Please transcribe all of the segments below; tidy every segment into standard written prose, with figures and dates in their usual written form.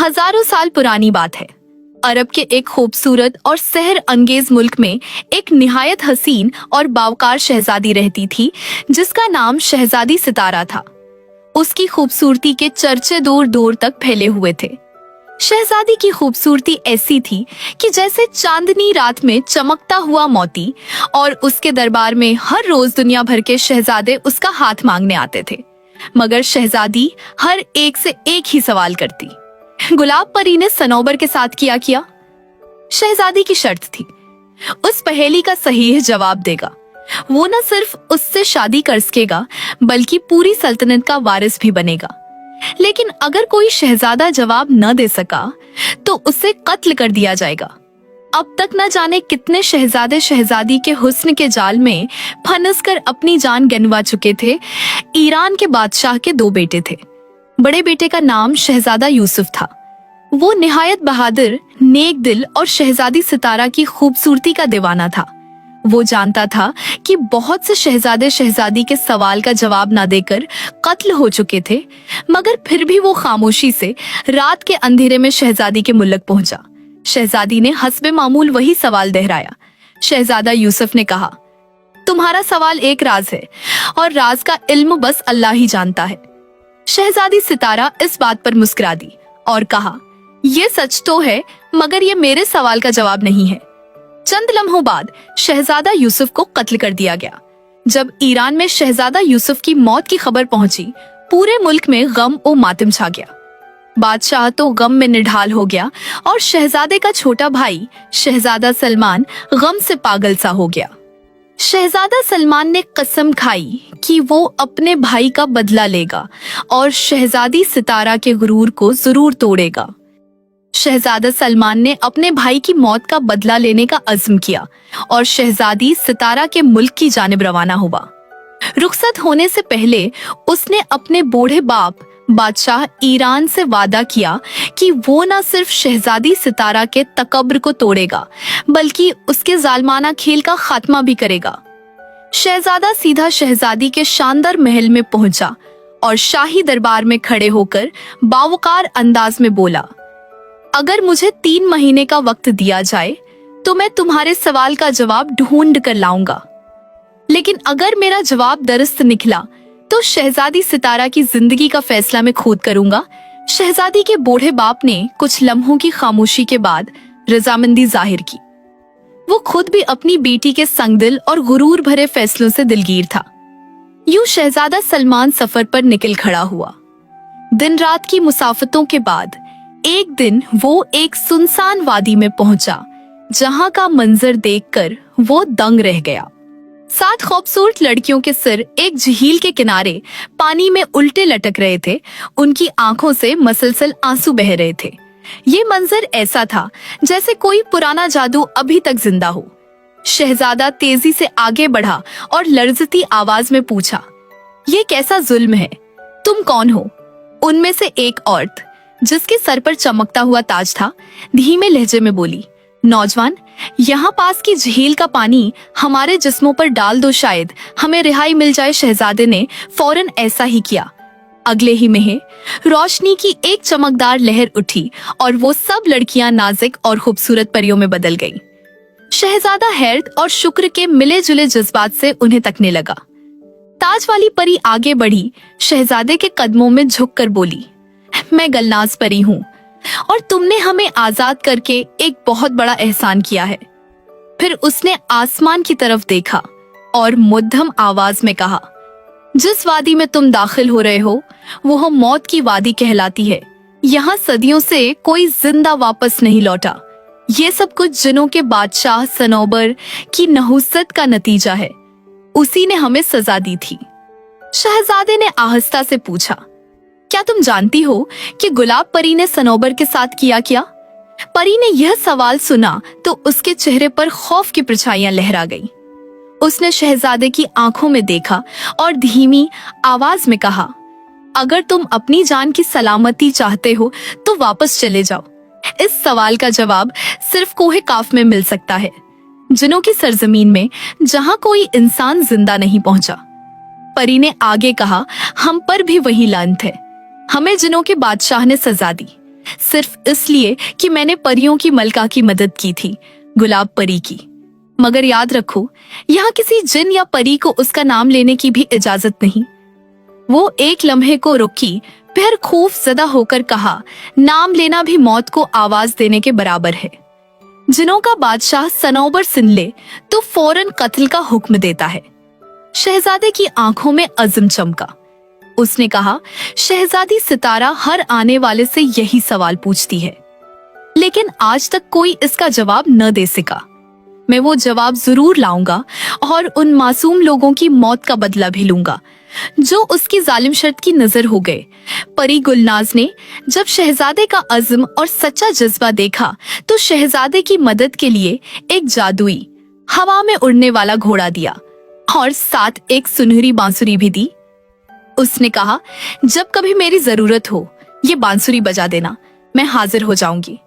हजारों साल पुरानी बात है। अरब के एक खूबसूरत और सहर अंगेज मुल्क में एक निहायत हसीन और बावकार शहजादी रहती थी जिसका नाम शहजादी सितारा था। उसकी खूबसूरती के चर्चे दूर दूर तक फैले हुए थे। शहजादी की खूबसूरती ऐसी थी कि जैसे चांदनी रात में चमकता हुआ मोती, और उसके दरबार में हर रोज दुनिया भर के शहजादे उसका हाथ मांगने आते थे। मगर शहजादी हर एक से एक ही सवाल करती। गुलाब परी ने सनोबर के साथ किया किया। शहजादी की शर्त थी, उस पहेली का सही जवाब देगा वो न सिर्फ उससे शादी कर सकेगा बल्कि पूरी सल्तनत का वारिस भी बनेगा। लेकिन अगर कोई शहजादा जवाब न दे सका तो उसे कत्ल कर दिया जाएगा। अब तक न जाने कितने शहजादे शहजादी के हुस्न के जाल में फंस कर अपनी जान गंवा चुके थे। ईरान के बादशाह के 2 बेटे थे। बड़े बेटे का नाम शहजादा यूसुफ था। वो निहायत बहादुर, नेक दिल और शहजादी सितारा की खूबसूरती का दीवाना था। वो जानता था कि बहुत से शहजादे शहजादी के सवाल का जवाब ना देकर कत्ल हो चुके थे, मगर फिर भी वो खामोशी से रात के अंधेरे में शहजादी के मुल्क पहुंचा। शहजादी ने हस्बे मामूल वही सवाल दोहराया। शहजादा यूसुफ ने कहा, तुम्हारा सवाल एक राज है और राज का इल्म बस अल्लाह ही जानता है। शहजादी सितारा इस बात पर मुस्कुरा दी और कहा, ये सच तो है मगर ये मेरे सवाल का जवाब नहीं है। चंद लम्हों बाद शहजादा यूसुफ को कत्ल कर दिया गया। जब ईरान में शहजादा यूसुफ की मौत की खबर पहुंची, पूरे मुल्क में गम और मातम छा गया। बादशाह तो गम में निढाल हो गया और शहजादे का छोटा भाई शहजादा सलमान गम से पागल सा हो गया। शहजादा सलमान ने कसम खाई कि वो अपने भाई का बदला लेगा और शहजादी सितारा के गुरूर को जरूर तोड़ेगा। शहजादा सलमान ने अपने भाई की मौत का बदला लेने का अज़्म किया और शहजादी सितारा के मुल्क की जानिब रवाना हुआ। रुखसत होने से पहले उसने अपने बूढ़े बाप बादशाह ईरान से वादा किया कि वो न सिर्फ शहजादी सितारा के तकब्र को तोड़ेगा बल्कि उसके जालमाना खेल का खात्मा भी करेगा। शहजादा सीधा शहजादी के शानदार महल में पहुंचा और शाही दरबार में खड़े होकर बावकार अंदाज में बोला, अगर मुझे 3 महीने का वक्त दिया जाए तो मैं तुम्हारे सवाल का जवाब ढूंढ कर लाऊंगा, लेकिन अगर मेरा जवाब दुरुस्त निकला तो शहजादी सितारा की जिंदगी का फैसला मैं खुद करूंगा। शहजादी के बूढ़े बाप ने कुछ लम्हों की खामोशी के बाद रजामंदी जाहिर की। वो खुद भी अपनी बेटी के संगदिल और गुरूर भरे फैसलों से दिलगीर था। यूं शहजादा सलमान सफर पर निकल खड़ा हुआ। दिन रात की मुसाफतों के बाद एक दिन वो एक सुनसान वादी में पहुंचा, जहां का मंजर देखकर वो दंग रह गया। 7 खूबसूरत लड़कियों के सिर एक झील के किनारे पानी में उल्टे लटक रहे थे। उनकी आंखों से मसलसल आंसू बह रहे थे। ये मंजर ऐसा था जैसे कोई पुराना जादू अभी तक जिंदा हो। शहजादा तेजी से आगे बढ़ा और लर्जती आवाज में पूछा, ये कैसा जुल्म है? तुम कौन हो? उनमें से एक औरत जिसके सर पर चमकता हुआ ताज था धीमे लहजे में बोली, नौजवान, यहाँ पास की झील का पानी हमारे जिस्मों पर डाल दो, शायद हमें रिहाई मिल जाए। शहजादे ने फौरन ऐसा ही किया। अगले ही में रोशनी की एक चमकदार लहर उठी और वो सब लड़कियां नाजुक और खूबसूरत परियों में बदल गईं। शहजादा हैरत और शुक्र के मिले जुले जज्बात से उन्हें तकने लगा। ताज वाली परी आगे बढ़ी, शहजादे के कदमों में झुककर बोली, मैं गलनाज परी हूँ और तुमने हमें आजाद करके एक बहुत बड़ा एहसान किया है। फिर उसने आसमान की तरफ देखा और मध्यम आवाज में कहा, जिस वादी में तुम दाखिल हो रहे हो वो मौत की वादी कहलाती है। यहाँ सदियों से कोई जिंदा वापस नहीं लौटा। ये सब कुछ जिनों के बादशाह सनोबर की नहुसत का नतीजा है। उसी ने हमें सजा दी थी। शहजादे ने आहिस्ता से पूछा, क्या तुम जानती हो कि गुलाब परी ने सनोबर के साथ किया क्या? परी ने यह सवाल सुना तो उसके चेहरे पर खौफ की परछाइयां लहरा गईं। उसने शहजादे की आंखों में देखा और धीमी आवाज में कहा, अगर तुम अपनी जान की सलामती चाहते हो तो वापस चले जाओ। इस सवाल का जवाब सिर्फ कोहे काफ में मिल सकता है, जिनों की सरजमीन में, जहां कोई इंसान जिंदा नहीं पहुंचा। परी ने आगे कहा, हम पर भी वही लानत है। हमें जिनों के बादशाह ने सजा दी, सिर्फ इसलिए कि मैंने परियों की मलका की मदद की थी, गुलाब परी की। मगर याद रखो, यहाँ किसी जिन या परी को उसका नाम लेने की भी इजाजत नहीं। वो एक लम्हे को रुकी, फिर खौफजदा होकर कहा, नाम लेना भी मौत को आवाज देने के बराबर है। जिनों का बादशाह सनौबर सुन ले तो फौरन कत्ल का हुक्म देता है। शहजादे की आंखों में अज़्म चमका। उसने कहा, शहजादी सितारा हर आने वाले से यही सवाल पूछती है, लेकिन आज तक कोई इसका जवाब न दे सका। मैं वो जवाब जरूर लाऊंगा और उन मासूम लोगों की मौत का बदला भी लूंगा जो उसकी जालिम शर्त की नजर हो गए। परी गुलनाज ने जब शहजादे का अज़्म और सच्चा जज्बा देखा तो शहजादे की मदद के लिए एक जादुई हवा में उड़ने वाला घोड़ा दिया और साथ एक सुनहरी बांसुरी भी दी। उसने कहा, जब कभी मेरी जरूरत हो ये बांसुरी बजा देना, मैं हाजिर हो जाऊंगी।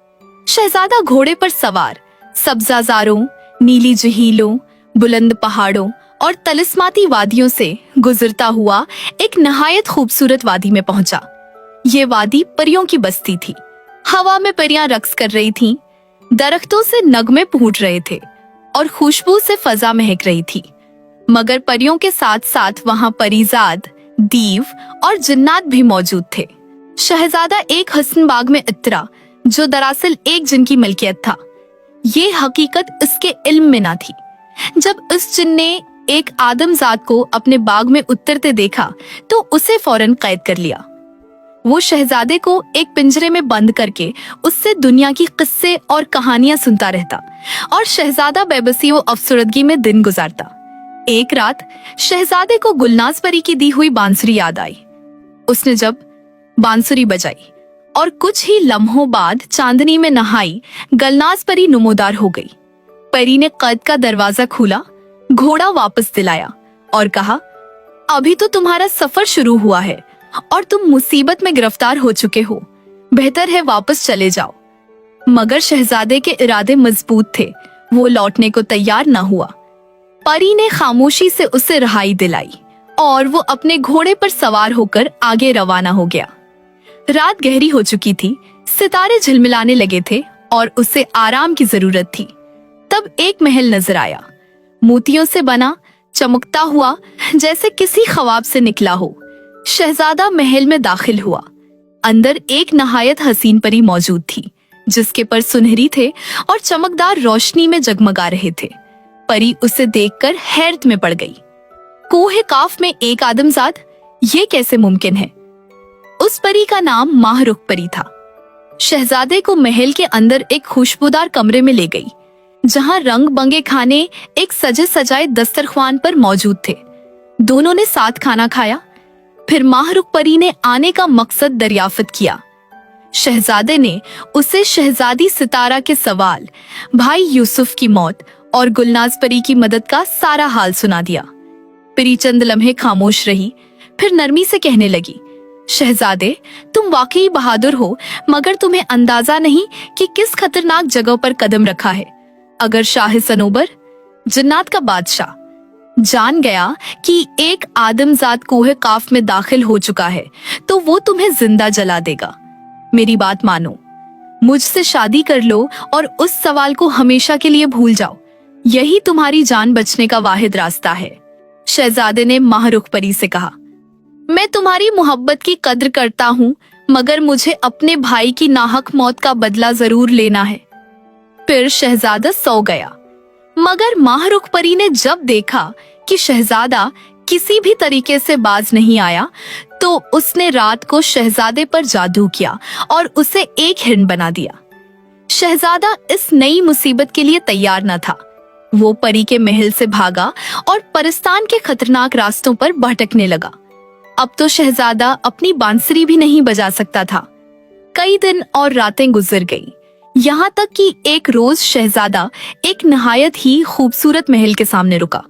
शहजादा घोड़े पर सवार सब्जाजारों, नीली झीलों, बुलंद पहाड़ों और तलिस्माती वादियों से गुजरता हुआ एक नहायत खूबसूरत वादी में पहुंचा। ये वादी परियों की बस्ती थी। हवा में परियां रक्स कर रही थीं, दरख्तों से नगमे फूट रहे थे और खुशबू से फजा महक रही थी। मगर परियों के साथ साथ वहां परीजाद, दीव और जिन्नात भी मौजूद थे। शहजादा एक हसन बाग में इतरा जो दरअसल एक जिन की मलकियत था। ये हकीकत इसके इल्म में ना थी। जब इस जिन ने एक आदमजाद को अपने बाग में उतरते देखा तो उसे फौरन कैद कर लिया। वो शहजादे को एक पिंजरे में बंद करके उससे दुनिया की किस्से और कहानियां सुनता रहता और शहजादा बेबसी व अफसरदगी में दिन गुजारता। एक रात शहजादे को गुलनाज परी की दी हुई बांसुरी याद आई। उसने जब बांसुरी बजाई और कुछ ही लम्हों बाद चांदनी में नहाई गलनाज परी नुमोदार हो गई। परी ने कैद का दरवाजा खोला, घोड़ा वापस दिलाया और कहा, अभी तो तुम्हारा सफर शुरू हुआ है और तुम मुसीबत में गिरफ्तार हो चुके हो, बेहतर है वापस चले जाओ। मगर शहजादे के इरादे मजबूत थे, वो लौटने को तैयार न हुआ। परी ने खामोशी से उसे रिहाई दिलाई और वो अपने घोड़े पर सवार होकर आगे रवाना हो गया। रात गहरी हो चुकी थी, सितारे झिलमिलाने लगे थे और उसे आराम की जरूरत थी। तब एक महल नजर आया, मोतियों से बना, चमकता हुआ जैसे किसी ख्वाब से निकला हो। शहजादा महल में दाखिल हुआ। अंदर एक नहायत हसीन परी मौजूद थी, जिसके पर सुनहरी थे और चमकदार रोशनी में जगमगा रहे थे। परी उसे देखकर हैरत में पड़ गई। कोहे काफ में एक आदमजाद, ये कैसे मुमकिन है? उस परी का नाम माहरुख परी था। शहजादे को महल के अंदर एक खुशबूदार कमरे में ले गई, जहां रंग बंगे खाने एक सजे सजाए दस्तरख्वान पर मौजूद थे। दोनों ने साथ खाना खाया। फिर माहरुख परी ने आने का मकसद दरियाफ्त किया। शहजादे ने उसे शहजादी सितारा के सवाल, भाई यूसुफ की मौत और गुलनाज परी की मदद का सारा हाल सुना दिया। परी चंद लम्हे खामोश रही, फिर नरमी से कहने लगी, शहजादे, तुम वाकई बहादुर हो, मगर तुम्हें अंदाजा नहीं कि किस खतरनाक जगह पर कदम रखा है। अगर शाह सनोबर, जिन्नात का बादशाह, जान गया कि एक आदमजाद कोहे काफ में दाखिल हो चुका है तो वो तुम्हें जिंदा जला देगा। मेरी बात मानो, मुझसे शादी कर लो और उस सवाल को हमेशा के लिए भूल जाओ। यही तुम्हारी जान बचने का वाहिद रास्ता है। शहजादे ने माहरुख परी से कहा, मैं तुम्हारी मोहब्बत की कद्र करता हूँ, मगर मुझे अपने भाई की नाहक मौत का बदला जरूर लेना है। फिर शहजादा सो गया। मगर माहरुख परी ने जब देखा कि शहजादा किसी भी तरीके से बाज नहीं आया, तो उसने रात को शहजादे पर जादू किया और उसे एक हिरन बना दिया। शहजादा इस नई मुसीबत के लिए तैयार न था। वो परी के महल से भागा और परिस्तान के खतरनाक रास्तों पर भटकने लगा। अब तो शहजादा अपनी बांसुरी भी नहीं बजा सकता था। कई दिन और रातें गुजर गई, यहाँ तक कि एक रोज शहजादा एक नहायत ही खूबसूरत महल के सामने रुका।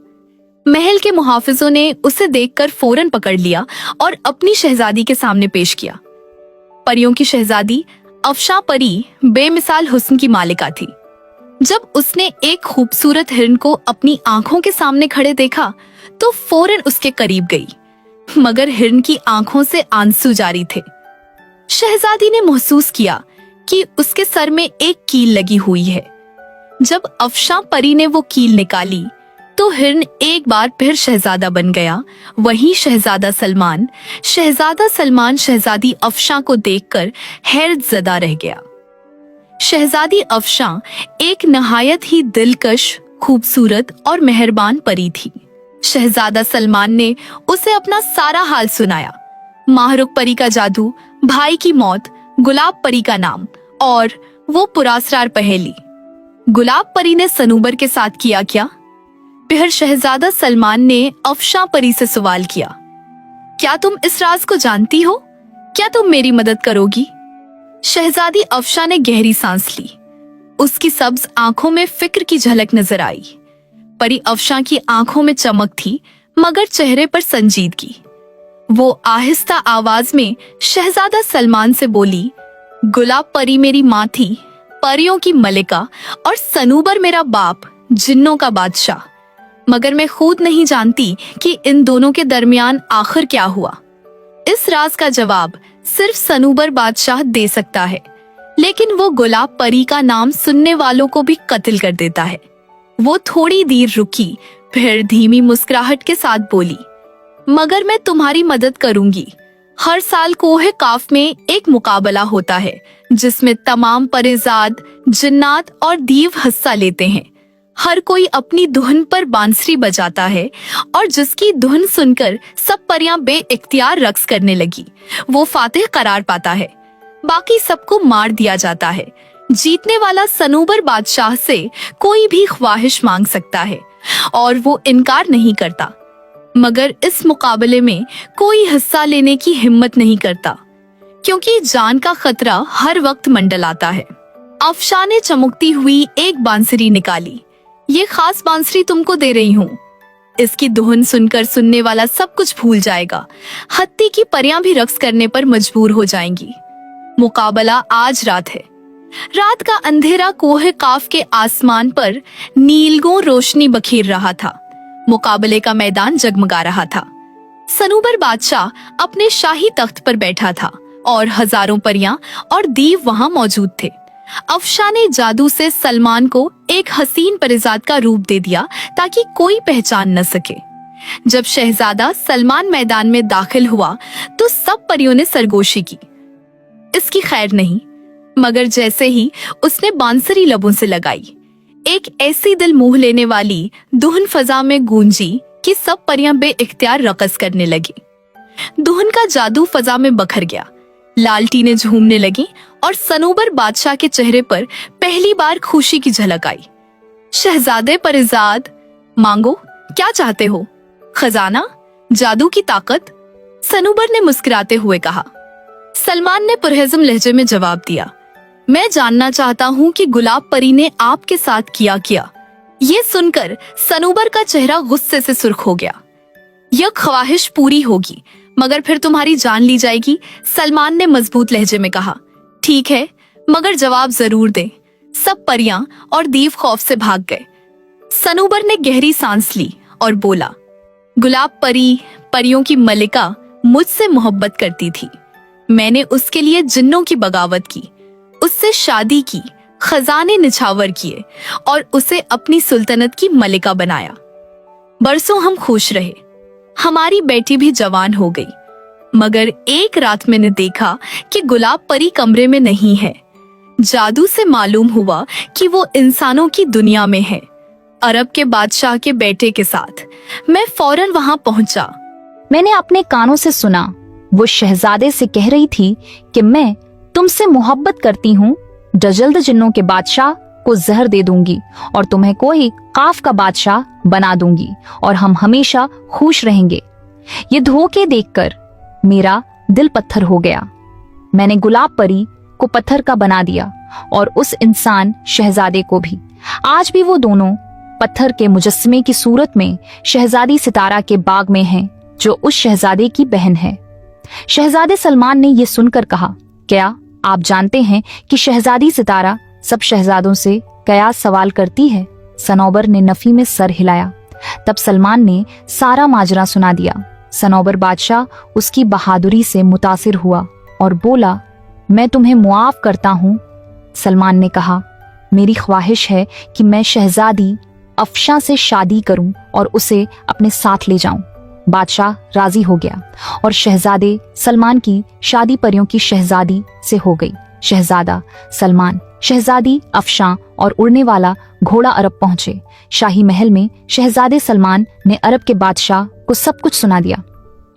महल के मुहाफिजों ने उसे देखकर फौरन पकड़ लिया और अपनी शहजादी के सामने पेश किया। परियों की शहजादी अफशा परी बेमिसाल हुस्न की मालिका थी। जब उसने एक खूबसूरत हिरन को अपनी आंखों के सामने खड़े देखा तो फौरन उसके करीब गई, मगर हिरन की आंखों से आंसू जारी थे। शहजादी ने महसूस किया कि उसके सर में एक कील लगी हुई है। जब अफशां परी ने वो कील निकाली तो हिरन एक बार फिर शहजादा बन गया। वहीं शहजादा सलमान शहजादी अफशां को देखकर हैरत ज़दा रह गया। शहजादी अफशां एक नहायत ही दिलकश, खूबसूरत और मेहरबान परी थी। शहजादा सलमान ने उसे अपना सारा हाल सुनाया। माहरुख परी का जादू, भाई की मौत, गुलाब परी का नाम और वो पुरासरार पहेली। गुलाब परी ने सनूबर के साथ किया क्या? फिर शहजादा सलमान ने अफशां परी से सवाल किया, क्या तुम इस राज को जानती हो? क्या तुम मेरी मदद करोगी? शहजादी अफशां ने गहरी सांस ली। उसकी सब्ज आंखों में फिक्र की झलक नजर आई। परी अफशां की आंखों में चमक थी मगर चेहरे पर संजीदगी। वो आहिस्ता आवाज में शहजादा सलमान से बोली, गुलाब परी मेरी माँ थी, परियों की मलिका, और सनूबर मेरा बाप, जिन्नों का बादशाह। मगर मैं खुद नहीं जानती कि इन दोनों के दरमियान आखिर क्या हुआ। इस राज का जवाब सिर्फ सनूबर बादशाह दे सकता है, लेकिन वो गुलाब परी का नाम सुनने वालों को भी कत्ल कर देता है। वो थोड़ी देर रुकी, फिर धीमी मुस्कुराहट के साथ बोली, मगर मैं तुम्हारी मदद करूंगी। हर साल कोहे काफ में एक मुकाबला होता है जिसमें तमाम परेजाद, जिन्नात और दीव हिस्सा लेते हैं। हर कोई अपनी धुन पर बांसुरी बजाता है और जिसकी धुन सुनकर सब परियां बेइख्तियार रक्स करने लगी, वो फातिह करार पाता है। बाकी सबको मार दिया जाता है। जीतने वाला सनूबर बादशाह से कोई भी ख्वाहिश मांग सकता है और वो इनकार नहीं करता, मगर इस मुकाबले में कोई हिस्सा लेने की हिम्मत नहीं करता क्योंकि जान का खतरा हर वक्त मंडलाता है। अफशां ने चमकती हुई एक बांसुरी निकाली। ये खास बांसुरी तुमको दे रही हूँ। इसकी धुन सुनकर सुनने वाला सब कुछ भूल जाएगा। हत्ती की परियां भी रक्स करने पर मजबूर हो जाएंगी। मुकाबला आज रात है। रात का अंधेरा कोहे काफ के आसमान पर नीलगों रोशनी बखेर रहा था। मुकाबले का मैदान जगमगा रहा था। सनूबर बादशाह अपने शाही तख्त पर बैठा था और हजारों परियां और दीव वहां मौजूद थे। अफशां ने जादू से सलमान को एक हसीन परिजाद का रूप दे दिया ताकि कोई पहचान न सके। जब शहजादा सलमान मैदान में दाखिल हुआ तो सब परियों ने सरगोशी की। इसकी खैर नहीं, मगर जैसे ही उसने बांसुरी लबों से लगाई, एक ऐसी दिल मोह लेने वाली धुन फजा में गूंजी कि सब परियां बेइख्तियार रक़स करने लगी। धुन का जादू फजा में बखर गया। लालटीनें झूमने लगी और सनूबर बादशाह के चेहरे पर पहली बार खुशी की झलक आई। शहजादे परिजाद, मांगो, क्या चाहते हो? खजाना? जादू की ताकत? सनूबर ने मुस्कुराते हुए कहा। सलमान ने पुरहज़म लहजे में जवाब दिया, मैं जानना चाहता हूँ कि गुलाब परी ने आपके साथ किया। ये सुनकर सनूबर का चेहरा गुस्से से सुर्ख हो गया। यह ख्वाहिश पूरी होगी मगर फिर तुम्हारी जान ली जाएगी, सलमान ने मजबूत लहजे में कहा। ठीक है, मगर जवाब जरूर दे। सब परियां और दीव खौफ से भाग गए। सनूबर ने गहरी सांस ली और बोला, गुलाब परी, परियों की मलिका, मुझसे मोहब्बत करती थी। मैंने उसके लिए जिन्नों की बगावत की, उससे शादी की, खजाने निछावर किए और उसे अपनी सुल्तनत की मलिका बनाया। बरसों हम खुश रहे। हमारी बेटी भी जवान हो गई, मगर एक रात मैंने देखा कि गुलाब परी कमरे में नहीं है। जादू से मालूम हुआ कि वो इंसानों की दुनिया में है, अरब के बादशाह के बेटे के साथ। मैं फौरन वहां पहुंचा। मैंने अपने कानों से सुना, वो शहजादे से कह रही थी कि मैं तुमसे मोहब्बत करती हूँ, जल्द जिन्नों के बादशाह को जहर दे दूंगी और तुम्हें कोई काफ का बादशाह बना दूंगी और हम हमेशा खुश रहेंगे। ये धोखे देखकर मेरा दिल पत्थर हो गया। मैंने गुलाब परी को पत्थर का बना दिया और उस इंसान शहजादे को भी। आज भी वो दोनों पत्थर के मुजस्समे की सूरत में शहजादी सितारा के बाग में हैं, जो उस शहजादे की बहन है। शहजादे सलमान ने ये सुनकर कहा, क्या आप जानते हैं कि शहजादी सितारा सब शहजादों से क्या सवाल करती है? सनोबर ने नफी में सर हिलाया। तब सलमान ने सारा माजरा सुना दिया। सनोबर बादशाह उसकी बहादुरी से मुतासिर हुआ और बोला, मैं तुम्हें मुआफ करता हूँ सलमान ने कहा, मेरी ख्वाहिश है कि मैं शहजादी अफशा से शादी करूं और उसे अपने साथ ले जाऊं। बादशाह राजी हो गया और शहजादे सलमान की शादी परियों की शहजादी से हो गई। शहजादा सलमान, शहजादी अफशा और उड़ने वाला घोड़ा अरब पहुंचे। शाही महल में शहजादे सलमान ने अरब के बादशाह को सब कुछ सुना दिया।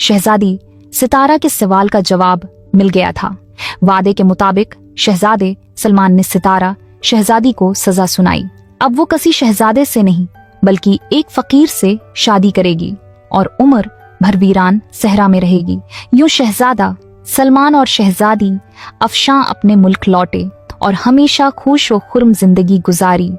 शहजादी सितारा के सवाल का जवाब मिल गया था। वादे के मुताबिक शहजादे सलमान ने सितारा शहजादी को सजा सुनाई। अब वो किसी शहजादे से नहीं बल्कि एक फकीर से शादी करेगी और उम्र भर वीरान सहरा में रहेगी। यूं शहजादा सलमान और शहजादी अफशा अपने मुल्क लौटे और हमेशा खुश व खुर्म जिंदगी गुजारी।